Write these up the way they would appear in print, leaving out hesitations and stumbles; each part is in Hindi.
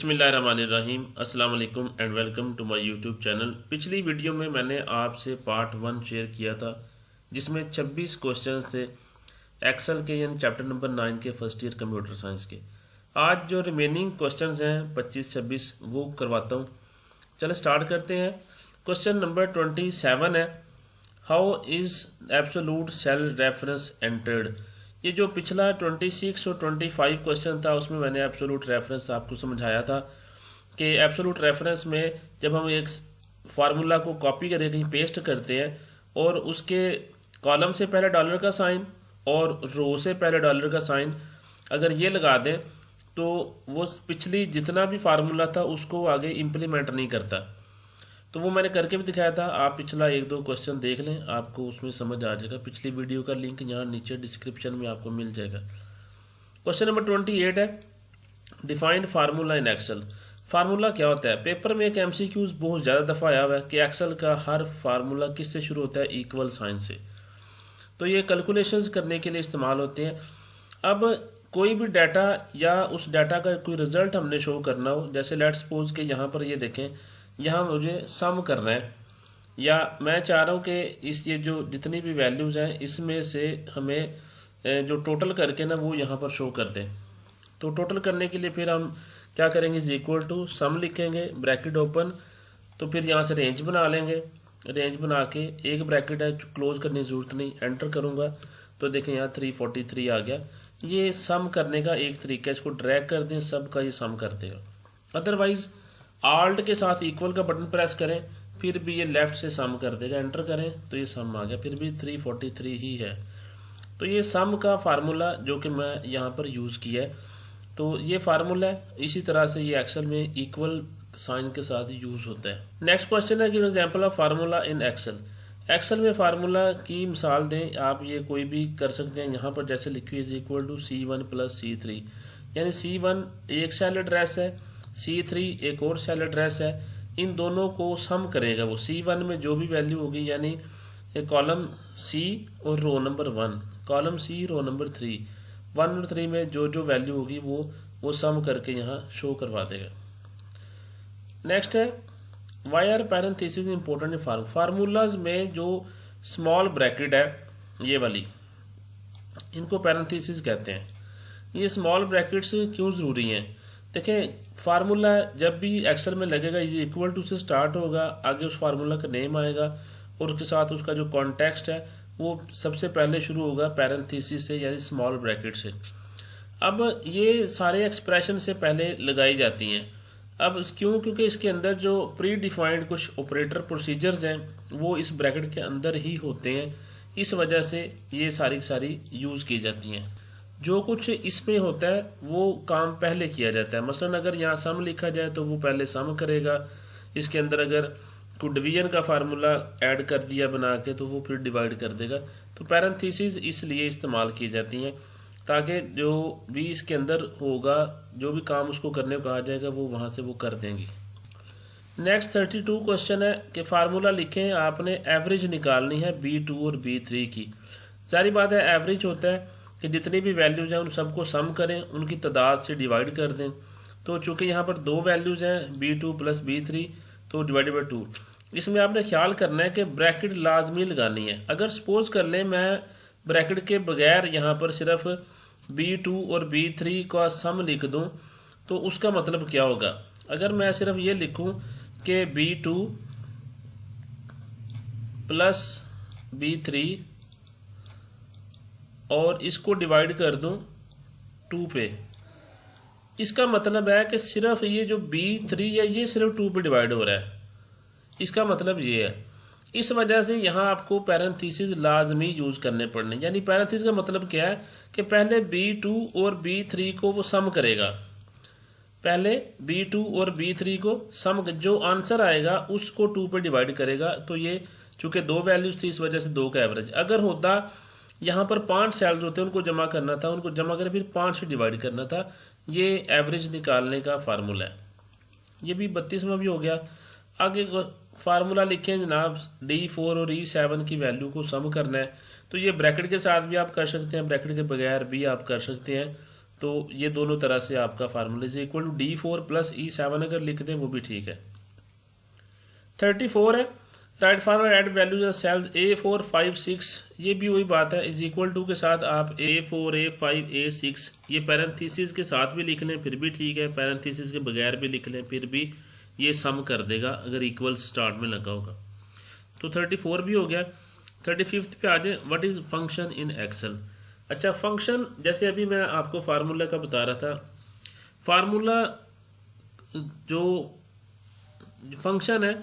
बिस्मिल्लाहिर्रहमानिर्रहीम अस्सलाम वालेकुम and welcome to my YouTube channel. पिछली वीडियो में मैंने आपसे पार्ट 1 शेयर किया था जिसमें 26 क्वेश्चंस थे एक्सेल के, यानी चैप्टर नंबर 9 के फर्स्ट ईयर कंप्यूटर साइंस के। आज जो रिमेनिंग क्वेश्चंस हैं 25-26 वो करवाता हूँ। चलो स्टार्ट करते हैं। क्वेश्चन नंबर 27 है, how is absolute cell reference entered. ये जो पिछला 26 और 25 क्वेश्चन था उसमें मैंने एब्सोल्यूट रेफरेंस आपको समझाया था कि एब्सोल्यूट रेफरेंस में जब हम एक फार्मूला को कॉपी करके कहीं पेस्ट करते हैं और उसके कॉलम से पहले डॉलर का साइन और रो से पहले डॉलर का साइन अगर ये लगा दें तो वो पिछली जितना भी फार्मूला था उसको आगे इम्प्लीमेंट नहीं करता। तो वो मैंने करके भी दिखाया था। आप पिछला 1-2 क्वेश्चन देख लें, आपको उसमें समझ आ जाएगा। पिछली वीडियो का लिंक यहाँ नीचे डिस्क्रिप्शन में आपको मिल जाएगा। क्वेश्चन नंबर 28 है, defined formula in Excel. Formula क्या होता है? पेपर में एक एमसीक्यूज बहुत ज़्यादा दफ़ा आया हुआ है कि एक्सेल का हर फार्मूला किससे शुरू होता है? इक्वल साइन से। तो ये कैलकुलेशंस करने के लिए इस्तेमाल होते हैं। अब कोई भी डाटा या उस डाटा का कोई रिजल्ट हमने शो करना हो, जैसे लेट्स सपोज के यहाँ पर ये देखें, यहाँ मुझे सम करना है या मैं चाह रहा हूँ कि इस ये जो जितनी भी वैल्यूज़ हैं इसमें से हमें जो टोटल करके ना वो यहाँ पर शो कर दें। तो टोटल करने के लिए फिर हम क्या करेंगे? इज इक्वल टू सम लिखेंगे, ब्रैकेट ओपन, तो फिर यहाँ से रेंज बना लेंगे। रेंज बना के एक ब्रैकेट है, क्लोज करने की जरूरत नहीं, एंटर करूँगा तो देखें यहाँ 343 आ गया। ये सम करने का एक तरीका है, इसको ड्रैग कर दें, सब का ये सम कर देगा। अदरवाइज आल्ट के साथ इक्वल का बटन प्रेस करें फिर भी ये लेफ्ट से सम कर देगा, एंटर करें तो ये सम आ गया, फिर भी 343 ही है। तो ये सम का फार्मूला जो कि मैं यहाँ पर यूज़ किया है, तो ये फार्मूला है। इसी तरह से ये एक्सेल में इक्वल साइन के साथ यूज़ होता है। नेक्स्ट क्वेश्चन है, give example of formula in Excel. Excel में फार्मूला की मिसाल दें। आप ये कोई भी कर सकते हैं। यहाँ पर जैसे लिखिए is equal to C1 + C3, यानी C1 एक सेल एड्रेस है, C3 एक और सेल एड्रेस है। इन दोनों को सम करेगा वो। C1 में जो भी वैल्यू होगी, यानी कॉलम C और row number 1, column C row number 3, 1 और 3 में जो जो वैल्यू होगी वो सम करके यहाँ शो करवा देगा। नेक्स्ट है, why are parenthesis important in formulas में जो स्मॉल ब्रैकेट है ये वाली, इनको पैरेंथेसिस कहते हैं। ये स्मॉल ब्रैकेट्स क्यों ज़रूरी हैं? देखें, फार्मूला जब भी एक्सेल में लगेगा इज इक्वल टू से स्टार्ट होगा, आगे उस फार्मूला का नेम आएगा और उसके साथ उसका जो कॉन्टेक्स्ट है वो सबसे पहले शुरू होगा पैरेंथेसिस से, यानी स्मॉल ब्रैकेट से। अब ये सारे एक्सप्रेशन से पहले लगाई जाती हैं। अब क्यों? क्योंकि इसके अंदर जो प्री डिफाइंड कुछ ऑपरेटर प्रोसीजर्स हैं वो इस ब्रैकेट के अंदर ही होते हैं। इस वजह से ये सारी यूज़ की जाती हैं। जो कुछ इसमें होता है वो काम पहले किया जाता है। मसलन अगर यहाँ सम लिखा जाए तो वो पहले सम करेगा। इसके अंदर अगर कोई डिवीजन का फार्मूला ऐड कर दिया बना के तो वो फिर डिवाइड कर देगा। तो पैरेंथेसिस इसलिए इस्तेमाल की जाती हैं ताकि जो भी इसके अंदर होगा, जो भी काम उसको करने को कहा जाएगा वो वहाँ से वो कर देंगी। नेक्स्ट 32 क्वेश्चन है कि फार्मूला लिखें, आपने एवरेज निकालनी है B2 और B3 की। सारी बात है, एवरेज होता है कि जितनी भी वैल्यूज़ हैं उन सबको सम करें, उनकी तादाद से डिवाइड कर दें। तो चूंकि यहाँ पर 2 वैल्यूज़ हैं B2 + B3, तो डिवाइडेड बाई 2। इसमें आपने ख्याल करना है कि ब्रैकेट लाजमी लगानी है। अगर सपोज कर लें मैं ब्रैकेट के बगैर यहाँ पर सिर्फ B2 और B3 का सम लिख दूँ तो उसका मतलब क्या होगा? अगर मैं सिर्फ ये लिखूँ कि B2 + B3 और इसको डिवाइड कर दूं 2 पे, इसका मतलब है कि सिर्फ ये जो B3 है ये सिर्फ 2 पे डिवाइड हो रहा है। इसका मतलब ये है। इस वजह से यहाँ आपको पैरेंथेसिस लाजमी यूज़ करने पड़ने। यानी पैरेंथेसिस का मतलब क्या है कि पहले B2 और B3 को वो सम करेगा। पहले B2 और B3 को सम, जो आंसर आएगा उसको 2 पे डिवाइड करेगा। तो ये चूंकि 2 वैल्यूज थी इस वजह से 2 का एवरेज। अगर होता यहाँ पर 5 सेल्स होते हैं, उनको जमा करना था, उनको जमा कर फिर 5 से डिवाइड करना था। ये एवरेज निकालने का फार्मूला है। ये भी 32वां भी हो गया। आगे फार्मूला लिखें जनाब, D4 और E7 की वैल्यू को सम करना है। तो ये ब्रैकेट के साथ भी आप कर सकते हैं, ब्रैकेट के बगैर भी आप कर सकते हैं। तो ये दोनों तरह से आपका formula is equal to D4 plus E7 अगर लिख दें वो भी ठीक है। 34 है write formula add values cells A4 5 6, ये भी वही बात है, इज इक्वल टू के साथ आप A4 A5 A6 ये पैरेंथेसिस के साथ भी लिख लें फिर भी ठीक है, पैरेंथेसिस के बगैर भी लिख लें फिर भी ये सम कर देगा अगर इक्वल स्टार्ट में लगा होगा। तो 34 भी हो गया। 35 पे आ जाए, what is function in Excel. अच्छा फंक्शन, जैसे अभी मैं आपको फार्मूला का बता रहा था, फार्मूला जो फंक्शन है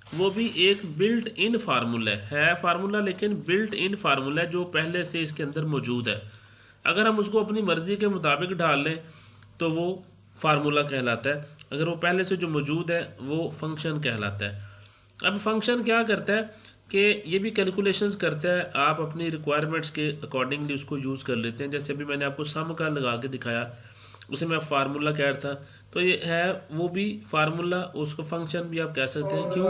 वो भी एक बिल्ट इन फार्मूला है फार्मूला, लेकिन बिल्ट इन फार्मूला है जो पहले से इसके अंदर मौजूद है। अगर हम उसको अपनी मर्जी के मुताबिक डाल लें तो वो फार्मूला कहलाता है, अगर वो पहले से जो मौजूद है वो फंक्शन कहलाता है। अब फंक्शन क्या करता है कि ये भी कैलकुलेशंस करता है, आप अपनी रिक्वायरमेंट्स के अकॉर्डिंगली उसको यूज़ कर लेते हैं। जैसे अभी मैंने आपको सम का लगा के दिखाया, उसे मैं फार्मूला कह रहा था, तो ये है वो भी फार्मूला, उसको फंक्शन भी आप कह सकते हैं। क्यों?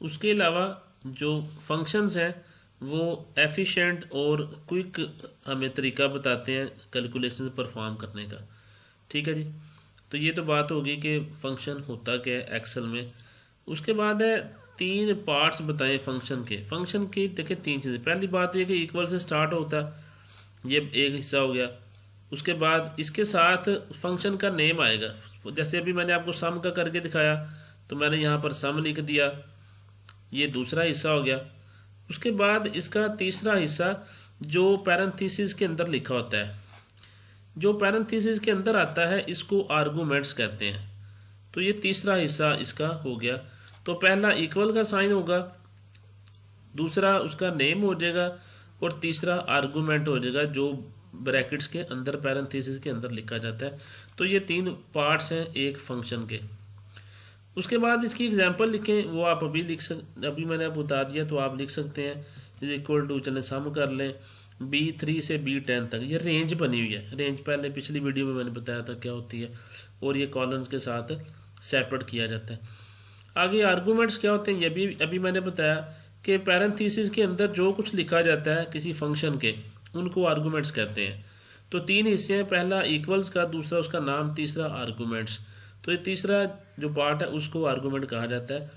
उसके अलावा जो फंक्शंस हैं वो एफिशिएंट और क्विक हमें तरीका बताते हैं कैलकुलेशन परफॉर्म करने का। ठीक है जी, तो ये तो बात होगी कि फंक्शन होता क्या है एक्सेल में। उसके बाद है 3 पार्ट्स बताएं फंक्शन के। फंक्शन की देखिए 3 चीज़ें। पहली बात ये कि इक्वल से स्टार्ट होता है, ये एक हिस्सा हो गया। उसके बाद इसके साथ फंक्शन का नेम आएगा, जैसे अभी मैंने आपको सम का करके दिखाया तो मैंने यहाँ पर सम लिख दिया, ये दूसरा हिस्सा हो गया। उसके बाद इसका तीसरा हिस्सा जो पैरेंथेसिस के अंदर लिखा होता है, जो पैरेंथेसिस के अंदर आता है इसको आर्गुमेंट्स कहते हैं। तो ये तीसरा हिस्सा इसका हो गया। तो पहला इक्वल का साइन होगा, दूसरा उसका नेम हो जाएगा और तीसरा आर्गुमेंट हो जाएगा जो ब्रैकेट्स के अंदर पैरेंथेसिस के अंदर लिखा जाता है। तो ये 3 पार्ट्स हैं एक फंक्शन के। उसके बाद इसकी एग्जांपल लिखें, वो आप अभी लिख सकते, अभी मैंने आप बता दिया तो आप लिख सकते हैं। इज इक्वल टू, चले सम कर लें, B3 से B10 तक ये रेंज बनी हुई है। रेंज पहले पिछली वीडियो में मैंने बताया था क्या होती है, और ये कॉलम्स के साथ सेपरेट किया जाता है। आगे आर्गूमेंट्स क्या होते हैं, ये भी अभी मैंने बताया कि पैरेंथेसिस के अंदर जो कुछ लिखा जाता है किसी फंक्शन के, उनको आर्गूमेंट्स कहते हैं। तो 3 हिस्से हैं, पहला इक्वल्स का, दूसरा उसका नाम, तीसरा आर्गूमेंट्स। तो ये तीसरा जो पार्ट है उसको आर्गूमेंट कहा जाता है।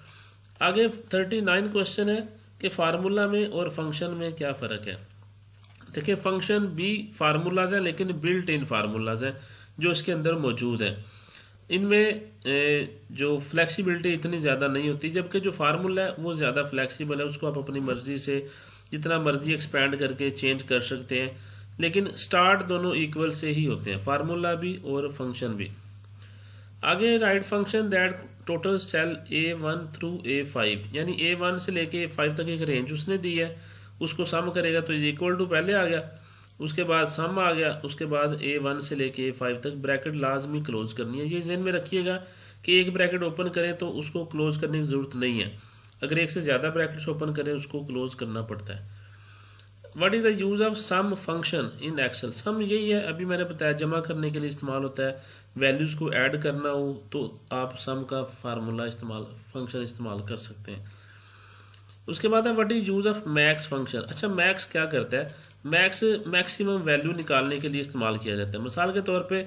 आगे 39 क्वेश्चन है कि फार्मूला में और फंक्शन में क्या फ़र्क है। देखिए फंक्शन भी फार्मूलाज हैं लेकिन बिल्ट इन फार्मूलाज हैं जो इसके अंदर मौजूद हैं। इनमें जो फ्लेक्सिबिलिटी इतनी ज़्यादा नहीं होती, जबकि जो फार्मूला है वो ज़्यादा फ्लेक्सिबल है, उसको आप अपनी मर्जी से जितना मर्जी एक्सपैंड करके चेंज कर सकते हैं। लेकिन स्टार्ट दोनों इक्वल से ही होते हैं, फार्मूला भी और फंक्शन भी। आगे right function that total sale A1 through A5, यानी A1 से लेके A5 तक एक रेंज उसने दी है, उसको सम करेगा तो इज इक्वल टू पहले आ गया, उसके बाद सम आ गया, उसके बाद A1 से लेके A5 तक ब्रैकेट लाजमी क्लोज करनी है। ये ज़हन में रखिएगा कि एक ब्रैकेट ओपन करें तो उसको क्लोज करने की ज़रूरत नहीं है, अगर एक से ज़्यादा ब्रैकेट्स ओपन करें उसको क्लोज करना पड़ता है। What is the use of sum function in Excel. Sum यही है, अभी मैंने बताया, जमा करने के लिए इस्तेमाल होता है। वैल्यूज़ को ऐड करना हो तो आप सम का फार्मूला इस्तेमाल, फंक्शन इस्तेमाल कर सकते हैं। उसके बाद है what is use of max function. अच्छा मैक्स क्या करता है, मैक्स मैक्सिमम वैल्यू निकालने के लिए इस्तेमाल किया जाता है। मिसाल के तौर पे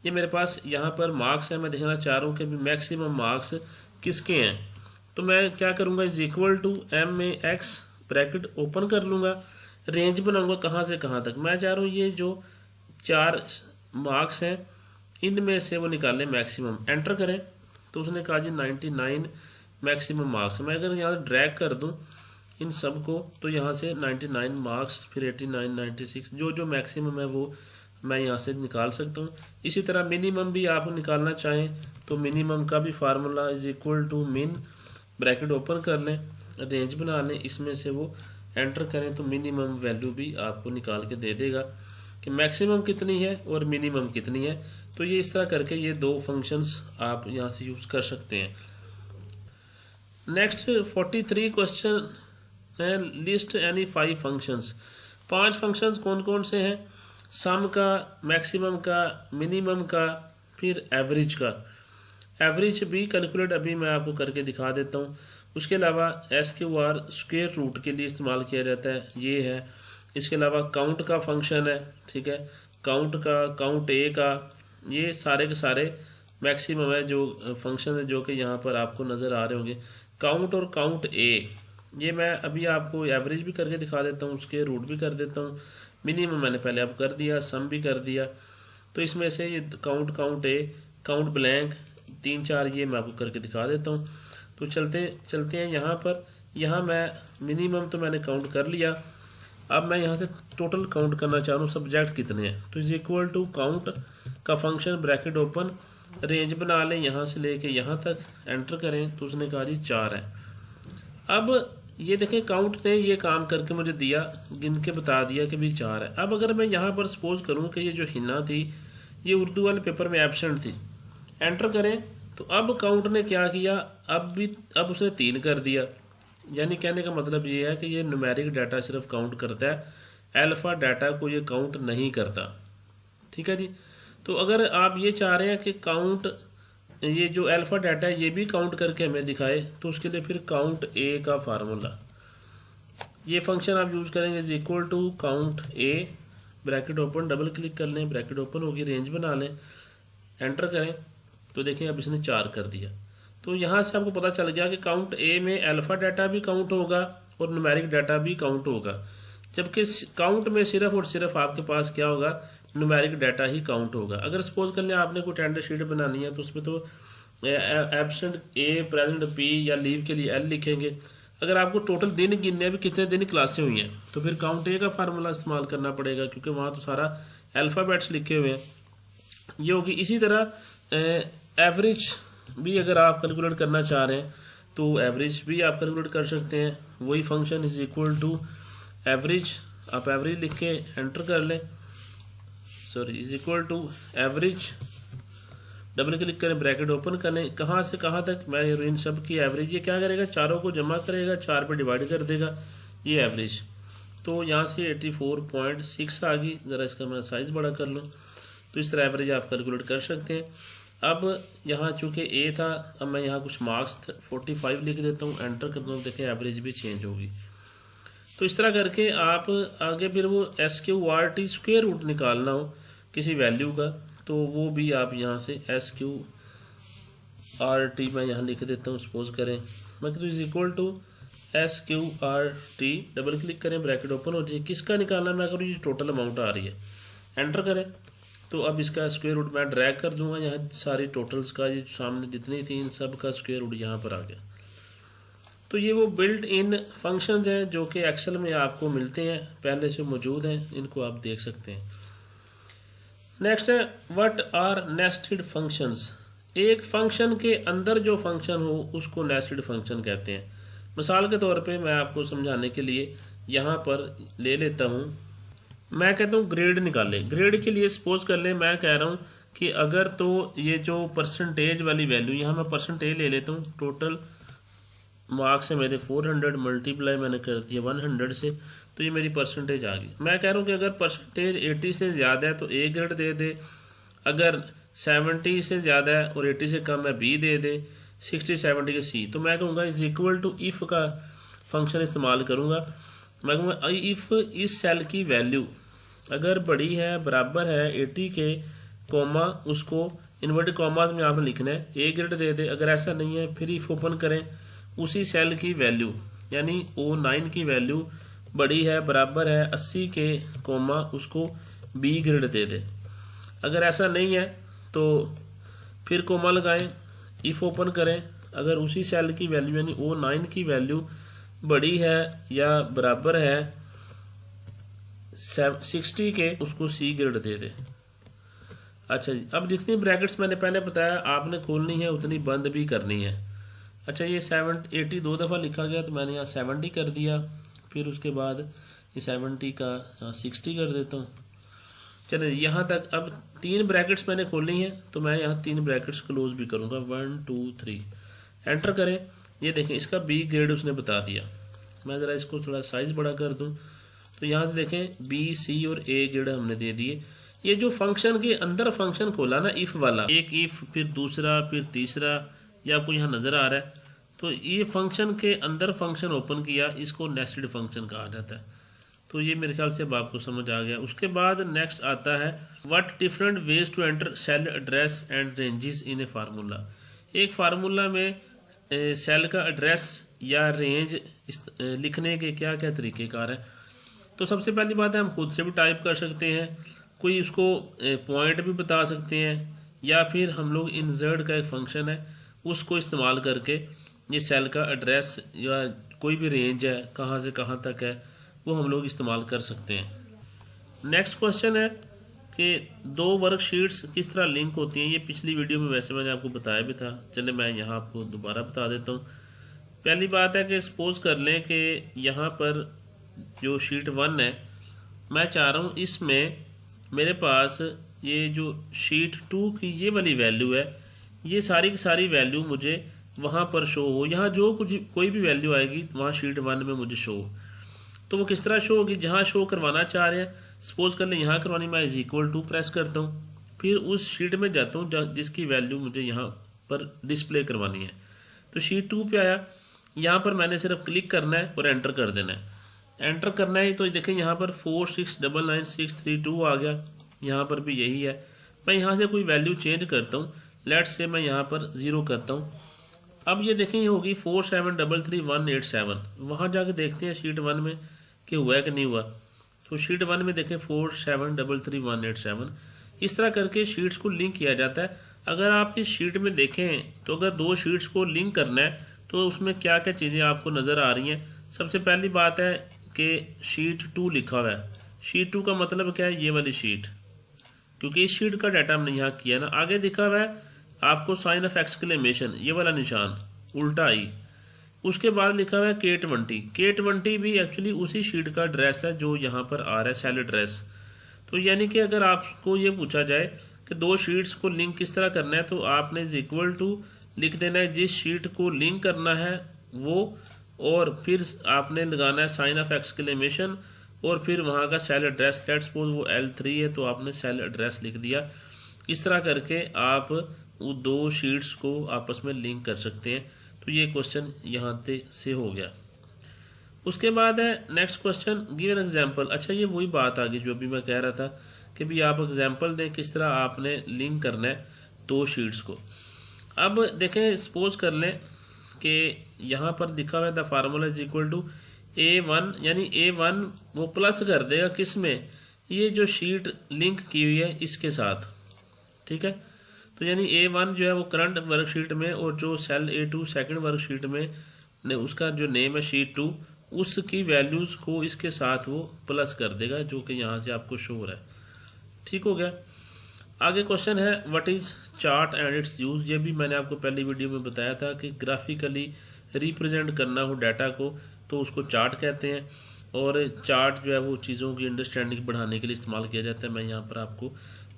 ये मेरे पास यहाँ पर मार्क्स है, मैं देखना चाह रहा हूँ कि भी मैक्सिमम मार्क्स किसके हैं। तो मैं क्या करूँगा, is equal to MAX bracket open कर लूँगा, रेंज बनाऊँगा कहाँ से कहाँ तक। मैं चाह रहा हूँ ये जो 4 मार्क्स हैं इनमें से वो निकालें मैक्सिमम। एंटर करें तो उसने कहा जी 99 मैक्सिमम मार्क्स। मैं अगर यहाँ ड्रैग कर दूँ इन सब को तो यहाँ से 99 मार्क्स, फिर 89, 96 जो जो मैक्सिमम है वो मैं यहाँ से निकाल सकता हूँ। इसी तरह मिनिमम भी आप निकालना चाहें तो मिनिमम का भी फार्मूला इज इक्वल टू मिन, ब्रैकेट ओपन कर लें, रेंज बना लें, इसमें से वो एंटर करें तो मिनिमम वैल्यू भी आपको निकाल के दे देगा कि मैक्सिमम कितनी है और मिनिमम कितनी है। तो ये इस तरह करके ये 2 फंक्शंस आप यहाँ से यूज़ कर सकते हैं। नेक्स्ट 43 क्वेश्चन है, लिस्ट एनी 5 फंक्शंस। 5 फंक्शंस कौन कौन से हैं, सम का, मैक्सिमम का, मिनिमम का, फिर एवरेज का। एवरेज भी कैलकुलेट अभी मैं आपको करके दिखा देता हूँ। उसके अलावा SQR स्क्वायर रूट के लिए इस्तेमाल किया जाता है, ये है। इसके अलावा काउंट का फंक्शन है, ठीक है, काउंट का, काउंट ए का, ये सारे के सारे मैक्सिमम है जो फंक्शन है जो कि यहाँ पर आपको नज़र आ रहे होंगे। काउंट और काउंट ए, ये मैं अभी आपको एवरेज भी करके दिखा देता हूँ, उसके रूट भी कर देता हूँ। मिनिमम मैंने पहले अब कर दिया, सम भी कर दिया। तो इसमें से ये काउंट, काउंट ए, काउंट ब्लैंक, 3-4 ये मैं आपको करके दिखा देता हूँ। तो चलते हैं यहाँ पर। यहाँ मैं मिनिमम तो मैंने काउंट कर लिया। अब मैं यहाँ से टोटल काउंट करना चाह रहा हूँ सब्जेक्ट कितने हैं। तो इज इक्वल टू काउंट का फंक्शन ब्रैकेट ओपन, रेंज बना लें यहाँ से लेके यहाँ तक, एंटर करें तो उसने कहा जी 4 है। अब ये देखें काउंट ने ये काम करके मुझे दिया, गिन के बता दिया कि भी 4 है। अब अगर मैं यहाँ पर सपोज करूँ कि ये जो हिना थी ये उर्दू वाले पेपर में एब्सेंट थी, एंटर करें तो अब काउंट ने क्या किया, अब उसने 3 कर दिया। यानी कहने का मतलब ये है कि ये न्यूमेरिक डाटा सिर्फ काउंट करता है, अल्फा डाटा को ये काउंट नहीं करता। ठीक है जी। तो अगर आप ये चाह रहे हैं कि काउंट, ये जो अल्फा डाटा है ये भी काउंट करके हमें दिखाए, तो उसके लिए फिर काउंट ए का फार्मूला, ये फंक्शन आप यूज़ करेंगे is equal to count a, bracket open, double click कर लें, ब्रैकेट ओपन होगी, रेंज बना लें, एंटर करें तो देखें अब इसने 4 कर दिया। तो यहाँ से आपको पता चल गया कि काउंट ए में अल्फा डाटा भी काउंट होगा और न्यूमेरिक डाटा भी काउंट होगा, जबकि काउंट में सिर्फ और सिर्फ आपके पास क्या होगा, न्यूमेरिक डाटा ही काउंट होगा। अगर सपोज कर लें आपने कोई टेंडर शीट बनानी है तो उसमें तो एब्सेंट ए, प्रेजेंट पी या लीव के लिए एल लिखेंगे। अगर आपको टोटल दिन गिनने हैं भी कितने दिन क्लासें हुई हैं तो फिर काउंट ए का फार्मूला इस्तेमाल करना पड़ेगा, क्योंकि वहाँ तो सारा अल्फ़ाबेट्स लिखे हुए हैं। ये होगी। इसी तरह एवरेज भी अगर आप कैलकुलेट करना चाह रहे हैं तो एवरेज भी आप कैलकुलेट कर सकते हैं। वही function is equal to average, आप एवरेज लिख के एंटर कर लें, sorry is equal to average, double click करें, ब्रैकेट ओपन करें, कहाँ से कहाँ तक, मैं इन सब की एवरेज, ये क्या करेगा, चारों को जमा करेगा, 4 पे डिवाइड कर देगा, ये एवरेज। तो यहाँ से 84.6 आ गई। ज़रा इसका मैं साइज़ बड़ा कर लूँ। तो इस तरह एवरेज आप कैलकुलेट कर सकते हैं। अब यहाँ चूँकि ए था, अब मैं यहाँ कुछ मार्क्स 45 लिख देता हूँ, एंटर करता हूँ, देखें एवरेज भी चेंज होगी। तो इस तरह करके आप आगे फिर वो SQRT स्क्वायर रूट निकालना हो किसी वैल्यू का, तो वो भी आप यहाँ से SQRT मैं यहाँ लिख देता हूँ, सपोज करें मैं कहता हूँ is equal to SQRT, double click करें, ब्रैकेट ओपन हो जाए। किसका निकालना, मैं करूँ ये टोटल अमाउंट आ रही है, एंटर करें। तो अब इसका स्क्वायर रूट मैं ड्रैग कर दूंगा यहाँ, सारी टोटल्स का, ये सामने जितनी थी इन सब का स्क्वायर रूट यहाँ पर आ गया। तो ये वो बिल्ट इन फंक्शंस हैं जो कि एक्सेल में आपको मिलते हैं, पहले से मौजूद हैं, इनको आप देख सकते हैं। नेक्स्ट है व्हाट आर नेस्टेड फंक्शंस। एक फंक्शन के अंदर जो फंक्शन हो उसको नेस्टेड फंक्शन कहते हैं। मिसाल के तौर पे मैं आपको समझाने के लिए यहाँ पर ले लेता हूँ, मैं कहता हूँ ग्रेड निकाले। ग्रेड के लिए सपोज कर ले, मैं कह रहा हूँ कि अगर तो ये जो परसेंटेज वाली वैल्यू, यहाँ मैं परसेंटेज ले लेता हूँ, टोटल मार्क्स है मेरे 400, मल्टीप्लाई मैंने कर दिया 100 से, तो ये मेरी परसेंटेज आ गई। मैं कह रहा हूँ कि अगर परसेंटेज 80 से ज़्यादा है तो ए ग्रेड दे दे, अगर 70 से ज़्यादा है और 80 से कम है बी दे दे, 60-70 के सी। तो मैं कहूँगा इज इक्वल टू इफ़ का फंक्शन इस्तेमाल करूँगा। मैं कहूँगा इफ़ इस सेल की वैल्यू अगर बड़ी है, बराबर है 80 के, कॉमा उसको इन्वर्टेड कॉमास में आपने लिखना है, ए ग्रेड दे दे। अगर ऐसा नहीं है फिर इफ़ ओपन करें, उसी सेल की वैल्यू यानी O9 की वैल्यू बड़ी है, बराबर है 80 के, कॉमा उसको बी ग्रेड दे दे। अगर ऐसा नहीं है तो फिर कॉमा लगाएं, इफ़ ओपन करें, अगर उसी सेल की वैल्यू यानी O9 की वैल्यू बड़ी है या बराबर है 60 के, उसको सी ग्रेड दे दे। अच्छा जी, अब जितनी ब्रैकेट्स मैंने पहले बताया आपने खोलनी है उतनी बंद भी करनी है। अच्छा ये 80 2 दफ़ा लिखा गया तो मैंने यहाँ 70 कर दिया, फिर उसके बाद ये 70 का 60 कर देता हूँ। चलिए यहाँ तक। अब 3 ब्रैकेट्स मैंने खोलनी है तो मैं यहाँ 3 ब्रैकेट्स क्लोज भी करूँगा, 1 2 3, एंटर करें। ये देखें इसका बी ग्रेड उसने बता दिया। मैं ज़रा इसको थोड़ा साइज़ बड़ा कर दूँ तो यहाँ से देखें बी सी और ए ग्रेड हमने दे दिए। ये जो फंक्शन के अंदर फंक्शन खोला ना इफ़ वाला, एक इफ़ फिर दूसरा फिर तीसरा, ये आपको यहाँ नज़र आ रहा है। तो ये फंक्शन के अंदर फंक्शन ओपन किया, इसको नेस्टेड फंक्शन कहा जाता है। तो ये मेरे ख्याल से अब आपको समझ आ गया। उसके बाद नेक्स्ट आता है what different ways to enter cell address and ranges in a formula. एक फार्मूला में सेल का एड्रेस या रेंज लिखने के क्या क्या तरीक़ेकार हैं। तो सबसे पहली बात है हम खुद से भी टाइप कर सकते हैं, कोई उसको पॉइंट भी बता सकते हैं, या फिर हम लोग इंसर्ट का एक फंक्शन है उसको इस्तेमाल करके ये सेल का एड्रेस या कोई भी रेंज है कहाँ से कहाँ तक है वो हम लोग इस्तेमाल कर सकते हैं। नेक्स्ट क्वेश्चन है कि दो वर्कशीट्स किस तरह लिंक होती हैं। ये पिछली वीडियो में वैसे मैंने आपको बताया भी था, चले मैं यहाँ आपको दोबारा बता देता हूँ। पहली बात है कि सपोज कर लें कि यहाँ पर जो शीट 1 है मैं चाह रहा हूँ इसमें मेरे पास ये जो शीट 2 की ये वाली वैल्यू है, ये सारी की सारी वैल्यू मुझे वहाँ पर शो हो। यहाँ जो कुछ कोई भी वैल्यू आएगी वहाँ शीट 1 में मुझे शो हो। तो वो किस तरह शो होगी, जहाँ शो करवाना चाह रहे हैं सपोज कर लें यहाँ करवानी, मैं इज इक्वल टू प्रेस करता हूँ, फिर उस शीट में जाता हूँ जिसकी वैल्यू मुझे यहाँ पर डिस्प्ले करवानी है। तो शीट 2 पे आया, यहाँ पर मैंने सिर्फ क्लिक करना है और एंटर कर देना है। एंटर करना है तो देखें यहाँ पर 4699632 आ गया, यहाँ पर भी यही है। मैं यहाँ से कोई वैल्यू चेंज करता हूँ, लेट्स से मैं यहाँ पर 0 करता हूँ। अब ये देखें ये होगी 4733187। वहाँ जाके देखते हैं शीट 1 में कि हुआ है कि नहीं हुआ। तो शीट 1 में देखें 4733187। इस तरह करके शीट्स को लिंक किया जाता है। अगर आप इस शीट में देखें तो अगर दो शीट्स को लिंक करना है तो उसमें क्या क्या चीज़ें आपको नज़र आ रही हैं। सबसे पहली बात है कि शीट 2 लिखा हुआ है। शीट 2 का मतलब क्या है, ये वाली शीट, क्योंकि इस शीट का डाटा हमने यहाँ किया ना। आगे लिखा हुआ है आपको साइन ऑफ एक्सक्लेमेशन, ये वाला निशान उल्टा आई। उसके बाद लिखा हुआ है K20। K20 भी एक्चुअली उसी शीट का एड्रेस है जो यहाँ पर आ रहा है सेल एड्रेस। तो यानी कि अगर आपको ये पूछा जाए कि दो शीट्स को लिंक किस तरह करना है तो आपने इज इक्वल टू लिख देना है जिस शीट को लिंक करना है वो, और फिर आपने लगाना है साइन ऑफ एक्सक्लेमेशन और फिर वहाँ का सेल एड्रेस। लेट्स सपोज वो L3 है तो आपने सेल एड्रेस लिख दिया। इस तरह करके आप वो दो शीट्स को आपस में लिंक कर सकते हैं। तो ये क्वेश्चन यहाँ से हो गया। उसके बाद है next question give an example. अच्छा ये वही बात आ गई जो अभी मैं कह रहा था कि भी आप एग्जांपल दें किस तरह आपने लिंक करना है दो शीट्स को। अब देखें सपोज कर लें कि यहाँ पर दिखा हुआ है the formula is equal to A1, यानी A1 वो प्लस कर देगा किस में, ये जो शीट लिंक की हुई है इसके साथ, ठीक है। तो यानी A1 जो है वो करंट वर्कशीट में और जो सेल A2 सेकंड वर्कशीट में उसका जो नेम है शीट 2 उसकी वैल्यूज को इसके साथ वो प्लस कर देगा जो कि यहाँ से आपको शो हो रहा है। ठीक हो गया। आगे क्वेश्चन है what is chart and it's use. ये भी मैंने आपको पहली वीडियो में बताया था कि ग्राफिकली रिप्रेजेंट करना हो डाटा को तो उसको चार्ट कहते हैं, और चार्ट जो है वो चीज़ों की अंडरस्टैंडिंग बढ़ाने के लिए इस्तेमाल किया जाता है। मैं यहाँ पर आपको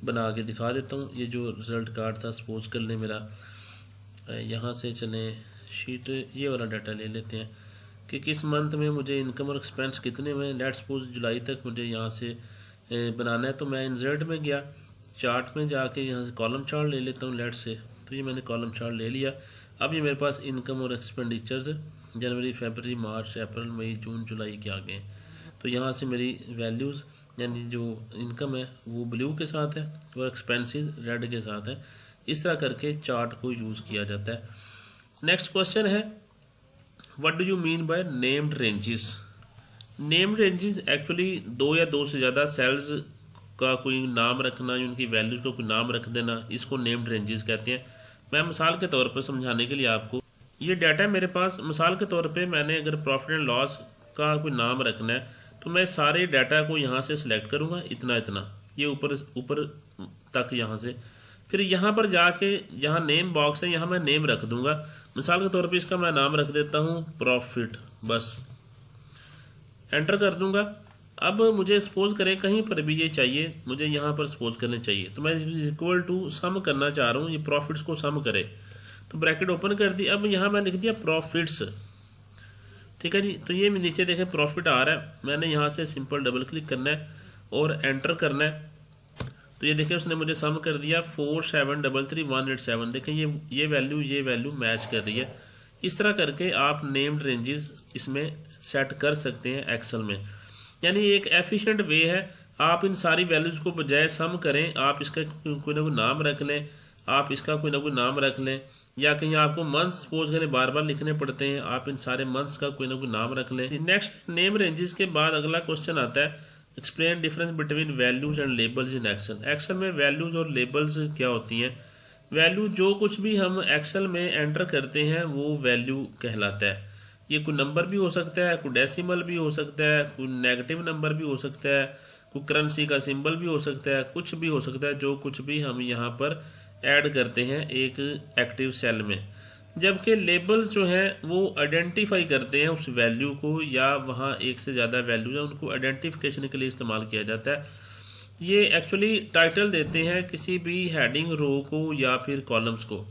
बना के दिखा देता हूँ। ये जो रिजल्ट कार्ड था सपोज कर लें मेरा, यहाँ से चलें शीट ये वाला डाटा ले लेते हैं कि किस मंथ में मुझे इनकम और एक्सपेंस कितने हुए। लेट्स सपोज जुलाई तक मुझे यहाँ से बनाना है। तो मैं इंसर्ट में गया, चार्ट में जाके यहाँ से कॉलम चार्ट ले लेता हूँ लेट्स से। तो ये मैंने कॉलम चार्ट ले लिया। अब ये मेरे पास इनकम और एक्सपेंडिचर्स जनवरी फरवरी मार्च अप्रैल मई जून जुलाई के आगे हैं। तो यहाँ से मेरी वैल्यूज़ यानी जो इनकम है वो ब्लू के साथ है और एक्सपेंसेस रेड के साथ है। इस तरह करके चार्ट को यूज़ किया जाता है। नेक्स्ट क्वेश्चन है what do you mean by named ranges. Named ranges actually दो या दो से ज़्यादा सेल्स का कोई नाम रखना, उनकी वैल्यूज़ का कोई नाम रख देना, इसको नेम्ड रेंजेस कहते हैं। मैं मिसाल के तौर पर समझाने के लिए आपको, ये डाटा मेरे पास मिसाल के तौर पे मैंने अगर प्रॉफिट एंड लॉस का कोई नाम रखना है तो मैं सारे डाटा को यहाँ से सिलेक्ट करूँगा, इतना इतना ये ऊपर तक यहाँ से। फिर यहाँ पर जाके यहाँ नेम बॉक्स है, यहाँ मैं नेम रख दूंगा। मिसाल के तौर पे इसका मैं नाम रख देता हूँ प्रॉफिट, बस एंटर कर दूंगा। अब मुझे सपोज करें कहीं पर भी ये चाहिए, मुझे यहाँ पर सपोज करने चाहिए तो मैं इक्वल टू सम करना चाह रहा हूँ, ये प्रॉफिट्स को सम करे तो ब्रैकेट ओपन कर दी। अब यहाँ मैं लिख दिया प्रॉफिट्स, ठीक है जी। तो ये नीचे देखें प्रॉफिट आ रहा है, मैंने यहाँ से सिंपल डबल क्लिक करना है और एंटर करना है। तो ये देखिए उसने मुझे सम कर दिया 4733187। देखें ये वैल्यू मैच कर रही है। इस तरह करके आप नेम्ड रेंजेस इसमें सेट कर सकते हैं एक्सेल में। यानी एक एफिशिएंट वे है। आप इन सारी वैल्यूज़ को बजाय सम करें, आप इसका कोई ना कोई नाम रख लें, आप इसका कोई ना कोई नाम रख लें, या कहीं आपको मंथ्स सपोज करें बार बार लिखने पड़ते हैं, आप इन सारे मंथ्स का कोई ना कोई नाम रख लें। नेक्स्ट नेम रेंजेस के बाद अगला क्वेश्चन आता है explain difference between values and labels in Excel. Excel में वैल्यूज और लेबल्स क्या होती हैं? वैल्यू जो कुछ भी हम एक्सेल में एंटर करते हैं वो वैल्यू कहलाता है। ये कोई नंबर भी हो सकता है, कोई डेसिमल भी हो सकता है, कोई नेगेटिव नंबर भी हो सकता है, कोई करेंसी का सिंबल भी हो सकता है, कुछ भी हो सकता है जो कुछ भी हम यहाँ पर ऐड करते हैं एक एक्टिव सेल में। जबकि लेबल्स जो हैं वो आइडेंटिफाई करते हैं उस वैल्यू को, या वहाँ एक से ज़्यादा वैल्यूज हैं उनको आइडेंटिफिकेशन के लिए इस्तेमाल किया जाता है। ये एक्चुअली टाइटल देते हैं किसी भी हेडिंग रो को या फिर कॉलम्स को।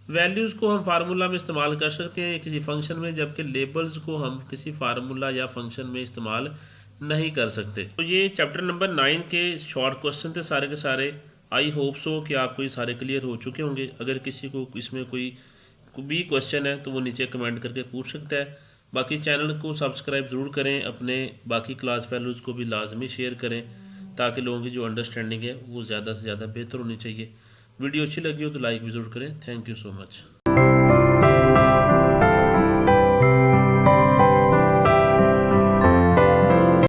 वैल्यूज़ को हम फार्मूला में इस्तेमाल कर सकते हैं किसी फंक्शन में, जबकि लेबल्स को हम किसी फार्मूला या फंक्शन में इस्तेमाल नहीं कर सकते। तो ये चैप्टर नंबर 9 के शॉर्ट क्वेश्चन थे सारे के सारे। आई होप सो कि आपको ये सारे क्लियर हो चुके होंगे। अगर किसी को इसमें कोई भी क्वेश्चन है तो वो नीचे कमेंट करके पूछ सकता है। बाकी चैनल को सब्सक्राइब ज़रूर करें, अपने बाकी क्लास फेलोज़ को भी लाजमी शेयर करें ताकि लोगों की जो अंडरस्टैंडिंग है वो ज़्यादा से ज़्यादा बेहतर होनी चाहिए। वीडियो अच्छी लगी हो तो लाइक भी ज़रूर करें। Thank you so much.